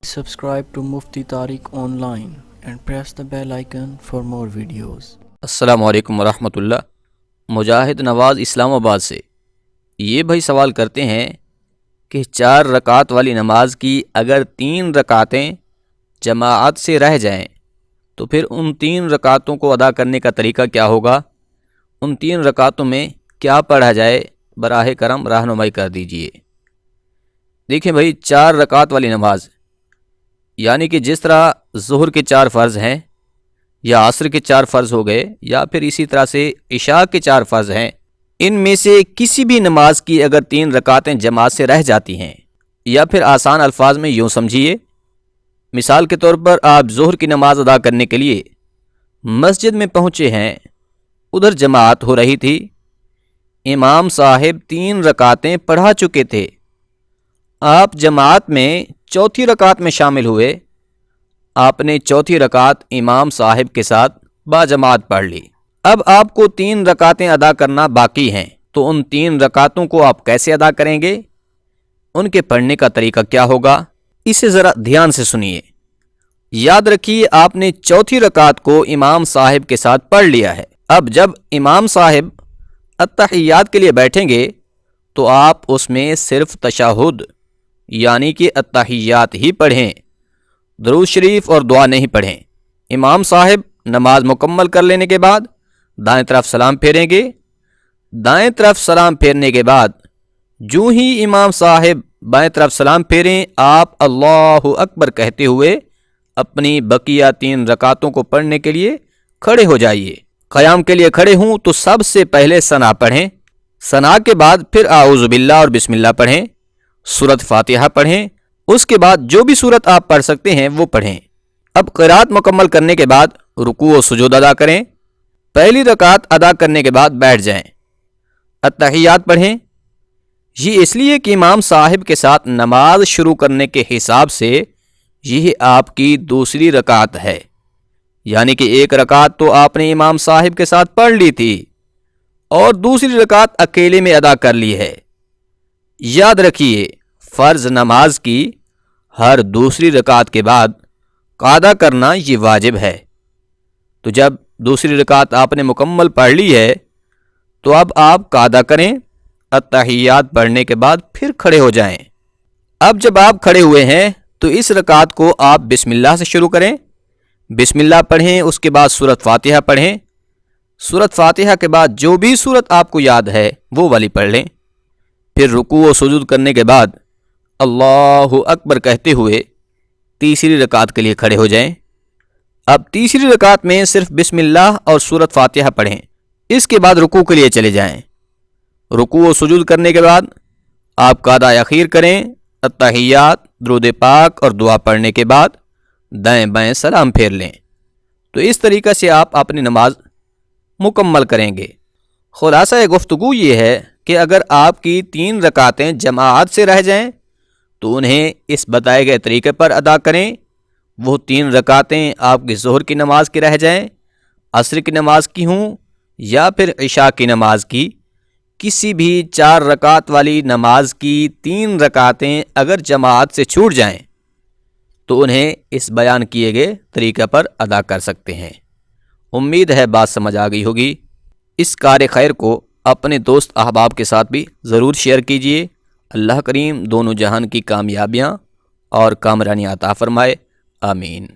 Subscribe to Mufti Tariq Online and press the bell icon for more videos. السلام علیکم ورحمۃ اللہ۔ مجاہد نواز اسلام آباد سے یہ بھائی سوال کرتے ہیں کہ 4 رکعت والی نماز کی اگر 3 رکعتیں جماعت سے رہ جائیں تو پھر ان 3 رکعتوں کو ادا کرنے کا طریقہ کیا ہوگا؟ ان 3 رکعتوں میں کیا پڑھا جائے؟ براہ کرم رہنمائی کر دیجئے۔ دیکھیں بھائی، 4 رکعت والی نماز یعنی کہ جس طرح ظہر کے 4 فرض ہیں یا عصر کے 4 فرض ہو گئے یا پھر اسی طرح سے عشاء کے 4 فرض ہیں، ان میں سے کسی بھی نماز کی اگر 3 رکعتیں جماعت سے رہ جاتی ہیں، یا پھر آسان الفاظ میں یوں سمجھیے، مثال کے طور پر آپ ظہر کی نماز ادا کرنے کے لیے مسجد میں پہنچے ہیں، ادھر جماعت ہو رہی تھی، امام صاحب 3 رکعتیں پڑھا چکے تھے، آپ جماعت میں چوتھی رکعت میں شامل ہوئے، آپ نے چوتھی رکعت امام صاحب کے ساتھ باجماعت پڑھ لی۔ اب آپ کو 3 رکعتیں ادا کرنا باقی ہیں، تو ان 3 رکعتوں کو آپ کیسے ادا کریں گے؟ ان کے پڑھنے کا طریقہ کیا ہوگا؟ اسے ذرا دھیان سے سنیے۔ یاد رکھیے، آپ نے چوتھی رکعت کو امام صاحب کے ساتھ پڑھ لیا ہے۔ اب جب امام صاحب التحیات کے لیے بیٹھیں گے تو آپ اس میں صرف تشہد یعنی کہ التحیات ہی پڑھیں، درود شریف اور دعا نہیں پڑھیں۔ امام صاحب نماز مکمل کر لینے کے بعد دائیں طرف سلام پھیریں گے، دائیں طرف سلام پھیرنے کے بعد جو ہی امام صاحب بائیں طرف سلام پھیریں، آپ اللہ اکبر کہتے ہوئے اپنی بقیہ 3 رکعتوں کو پڑھنے کے لیے کھڑے ہو جائیے۔ قیام کے لیے کھڑے ہوں تو سب سے پہلے ثنا پڑھیں، ثنا کے بعد پھر اعوذ باللہ اور بسم اللہ پڑھیں، سورۃ فاتحہ پڑھیں، اس کے بعد جو بھی سورت آپ پڑھ سکتے ہیں وہ پڑھیں۔ اب قرات مکمل کرنے کے بعد رکوع و سجود ادا کریں، پہلی رکعت ادا کرنے کے بعد بیٹھ جائیں، التحیات پڑھیں۔ یہ اس لیے کہ امام صاحب کے ساتھ نماز شروع کرنے کے حساب سے یہ آپ کی دوسری رکعت ہے، یعنی کہ 1 رکعت تو آپ نے امام صاحب کے ساتھ پڑھ لی تھی اور دوسری رکعت اکیلے میں ادا کر لی ہے۔ یاد رکھیے، فرض نماز کی ہر دوسری رکعت کے بعد قعدہ کرنا یہ واجب ہے۔ تو جب دوسری رکعت آپ نے مکمل پڑھ لی ہے تو اب آپ قعدہ کریں، التحیات پڑھنے کے بعد پھر کھڑے ہو جائیں۔ اب جب آپ کھڑے ہوئے ہیں تو اس رکعت کو آپ بسم اللہ سے شروع کریں، بسم اللہ پڑھیں، اس کے بعد سورۃ فاتحہ پڑھیں، سورۃ فاتحہ کے بعد جو بھی سورت آپ کو یاد ہے وہ والی پڑھ لیں، پھر رکوع و سجود کرنے کے بعد اللہ اکبر کہتے ہوئے تیسری رکعت کے لیے کھڑے ہو جائیں۔ اب تیسری رکعت میں صرف بسم اللہ اور سورۃ فاتحہ پڑھیں، اس کے بعد رکوع کے لیے چلے جائیں۔ رکوع و سجود کرنے کے بعد آپ قعدہ اخیر کریں، التحیات، درود پاک اور دعا پڑھنے کے بعد دائیں بائیں سلام پھیر لیں۔ تو اس طریقے سے آپ اپنی نماز مکمل کریں گے۔ خلاصہ گفتگو یہ ہے کہ اگر آپ کی 3 رکعتیں جماعت سے رہ جائیں تو انہیں اس بتائے گئے طریقے پر ادا کریں۔ وہ 3 رکعتیں آپ کی ظہر کی نماز کی رہ جائیں، عصر کی نماز کی ہوں یا پھر عشاء کی نماز کی، کسی بھی 4 رکعت والی نماز کی 3 رکعتیں اگر جماعت سے چھوٹ جائیں تو انہیں اس بیان کیے گئے طریقے پر ادا کر سکتے ہیں۔ امید ہے بات سمجھ آ گئی ہوگی۔ اس کار خیر کو اپنے دوست احباب کے ساتھ بھی ضرور شیئر کیجیے۔ اللہ کریم دونوں جہان کی کامیابیاں اور کامرانی عطا فرمائے، آمین۔